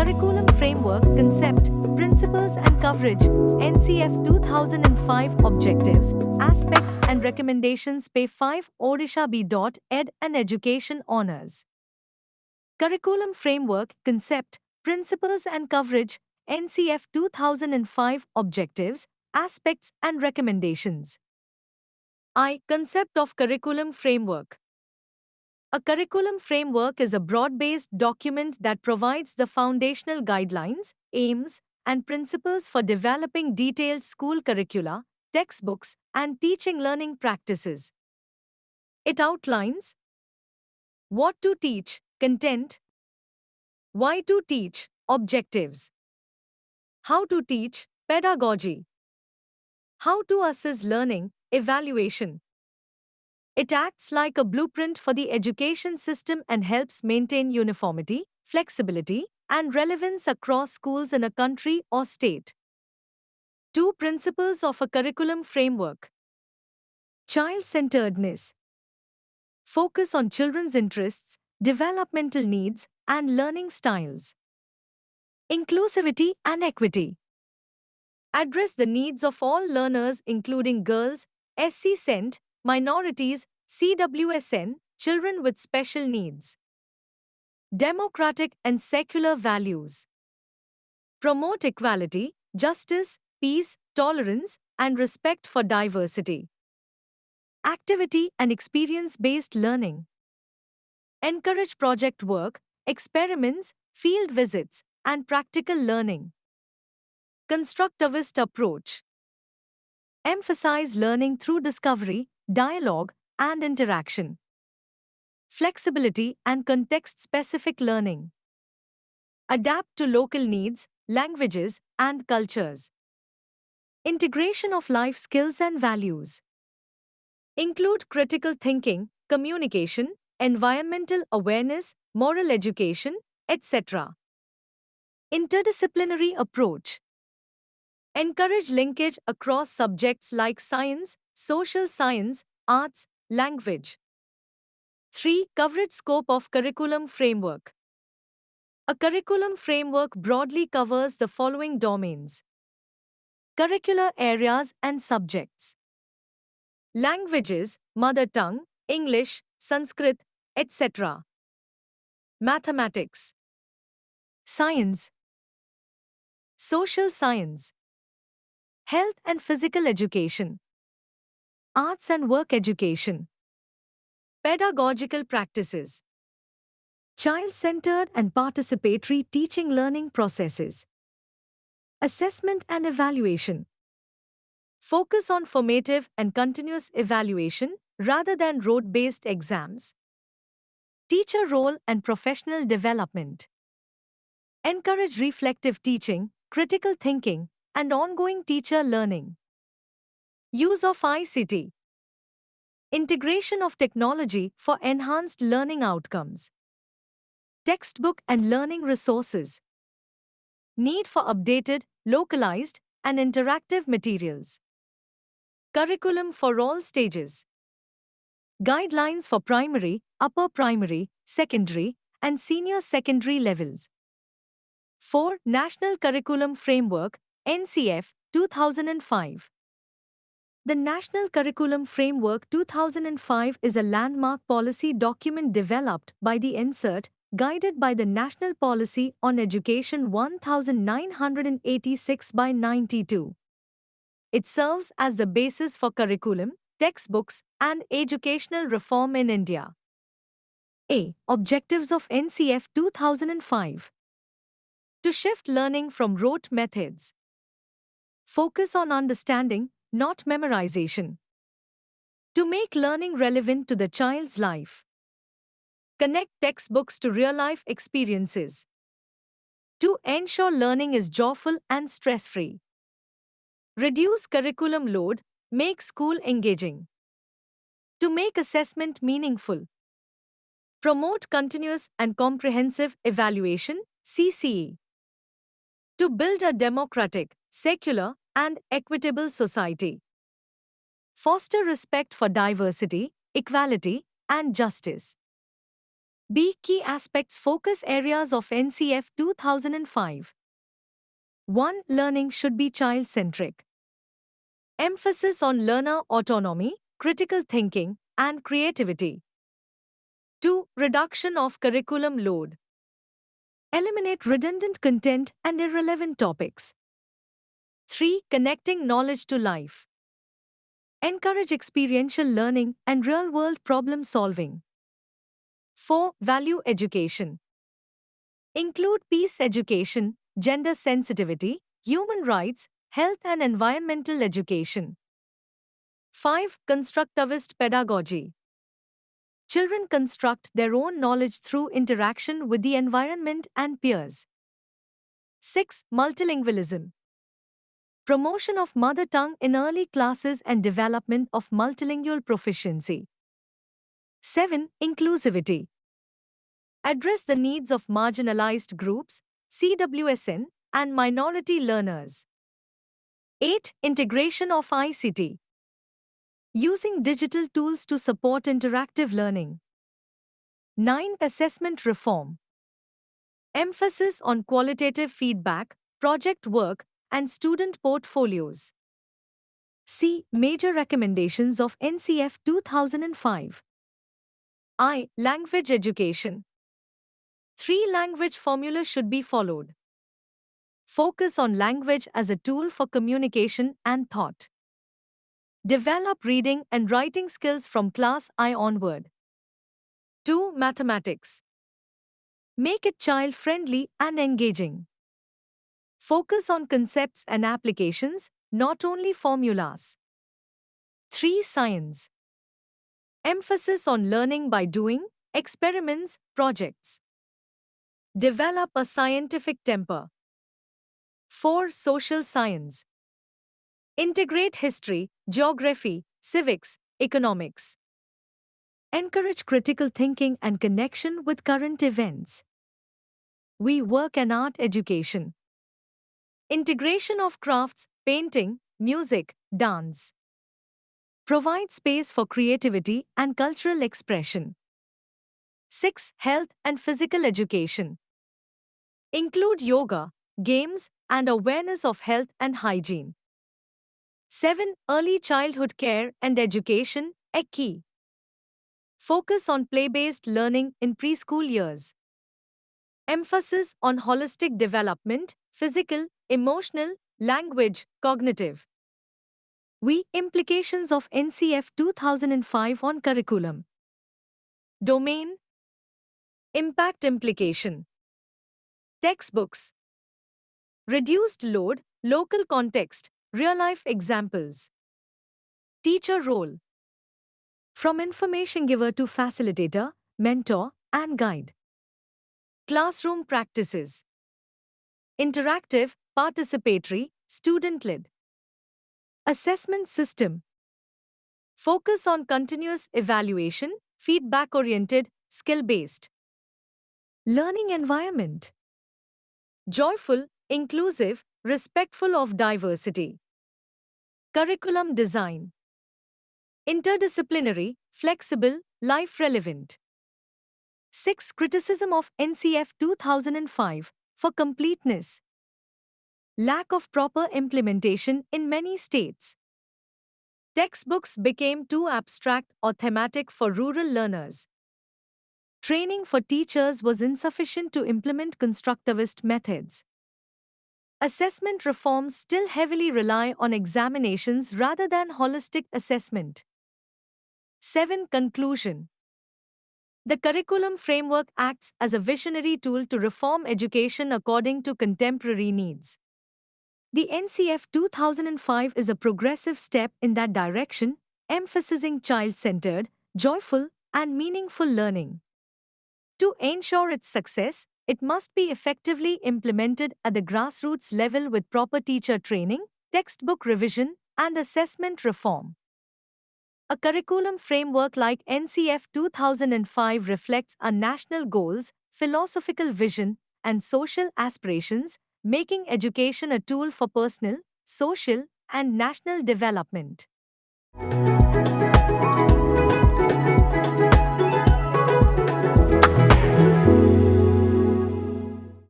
Curriculum Framework, Concept, Principles and Coverage, NCF 2005 Objectives, Aspects and Recommendations Pay 5 Odisha B.Ed and Education Honours. Curriculum Framework, Concept, Principles and Coverage, NCF 2005 Objectives, Aspects and Recommendations. Concept of Curriculum Framework. A curriculum framework is a broad-based document that provides the foundational guidelines, aims, and principles for developing detailed school curricula, textbooks, and teaching learning practices. It outlines what to teach, content, why to teach, objectives, how to teach, pedagogy, how to assess learning, evaluation. It acts like a blueprint for the education system and helps maintain uniformity, flexibility, and relevance across schools in a country or state. 2 principles of a curriculum framework. Child-centeredness. Focus on children's interests, developmental needs, and learning styles. Inclusivity and equity. Address the needs of all learners including girls, SC Cent, minorities, CWSN, children with special needs. Democratic and secular values. Promote equality, justice, peace, tolerance, and respect for diversity. Activity and experience-based learning. Encourage project work, experiments, field visits, and practical learning. Constructivist approach. Emphasize learning through discovery, dialogue, and interaction. Flexibility and context-specific learning. Adapt to local needs, languages, and cultures. Integration of life skills and values. Include critical thinking, communication, environmental awareness, moral education, etc. Interdisciplinary approach. Encourage linkage across subjects like science, social science, arts, language. 3. Coverage scope of curriculum framework. A curriculum framework broadly covers the following domains: curricular areas and subjects. Languages, mother tongue, English, Sanskrit, etc. Mathematics. Science. Social science. Health and physical education. Arts and work education. Pedagogical practices. Child-centered and participatory teaching learning processes. Assessment and evaluation. Focus on formative and continuous evaluation rather than rote-based exams. Teacher role and professional development. Encourage reflective teaching, critical thinking, and ongoing teacher learning. Use of ICT. Integration of technology for enhanced learning outcomes. Textbook and learning resources. Need for updated, localized, and interactive materials. Curriculum for all stages. Guidelines for primary, upper primary, secondary, and senior secondary levels. 4. National Curriculum Framework, NCF, 2005. The National Curriculum Framework 2005 is a landmark policy document developed by the NCERT, guided by the National Policy on Education 1986 by 92. It serves as the basis for curriculum, textbooks, and educational reform in India. A. Objectives of NCF 2005. To shift learning from rote methods. Focus on understanding, not memorization. To make learning relevant to the child's life. Connect textbooks to real-life experiences. To ensure learning is joyful and stress-free. Reduce curriculum load, make school engaging. To make assessment meaningful. Promote continuous and comprehensive evaluation, CCE. To build a democratic, secular, and equitable society. Foster respect for diversity, equality, and justice. B. Key aspects focus areas of NCF 2005. 1. Learning should be child-centric. Emphasis on learner autonomy, critical thinking, and creativity. 2. Reduction of curriculum load. Eliminate redundant content and irrelevant topics. 3. Connecting knowledge to life. Encourage experiential learning and real-world problem solving. 4. Value education. Include peace education, gender sensitivity, human rights, health and environmental education. 5. Constructivist pedagogy. Children construct their own knowledge through interaction with the environment and peers. 6. Multilingualism. Promotion of mother tongue in early classes and development of multilingual proficiency. 7. Inclusivity. Address the needs of marginalized groups, CWSN, and minority learners. 8. Integration of ICT. Using digital tools to support interactive learning. 9. Assessment reform. Emphasis on qualitative feedback, project work, and student portfolios. C. Major recommendations of NCF 2005. I. Language education. 3 language formula should be followed. Focus on language as a tool for communication and thought. Develop reading and writing skills from class I onward. 2. Mathematics. Make it child-friendly and engaging. Focus on concepts and applications, not only formulas. 3. Science. Emphasis on learning by doing, experiments, projects. Develop a scientific temper. 4. Social science. Integrate history, geography, civics, economics. Encourage critical thinking and connection with current events. We work and art education. Integration of crafts, painting, music, dance. Provide space for creativity and cultural expression. 6. Health and physical education. Include yoga, games, and awareness of health and hygiene. 7. Early childhood care and education, ECCE. Focus on play-based learning in preschool years. Emphasis on holistic development, physical, emotional, language, cognitive. Implications of NCF 2005 on curriculum. Domain. Impact implication. Textbooks. Reduced load, local context, real-life examples. Teacher role. From information giver to facilitator, mentor, and guide. Classroom practices. Interactive, participatory, student-led. Assessment system. Focus on continuous evaluation, feedback-oriented, skill-based. Learning environment. Joyful, inclusive, respectful of diversity. Curriculum design. Interdisciplinary, flexible, life-relevant. 6. Criticism of NCF 2005 for completeness. Lack of proper implementation in many states. Textbooks became too abstract or thematic for rural learners. Training for teachers was insufficient to implement constructivist methods. Assessment reforms still heavily rely on examinations rather than holistic assessment. 7. Conclusion. The curriculum framework acts as a visionary tool to reform education according to contemporary needs. The NCF 2005 is a progressive step in that direction, emphasizing child-centered, joyful, and meaningful learning. To ensure its success, it must be effectively implemented at the grassroots level with proper teacher training, textbook revision, and assessment reform. A curriculum framework like NCF 2005 reflects our national goals, philosophical vision, and social aspirations, making education a tool for personal, social, and national development.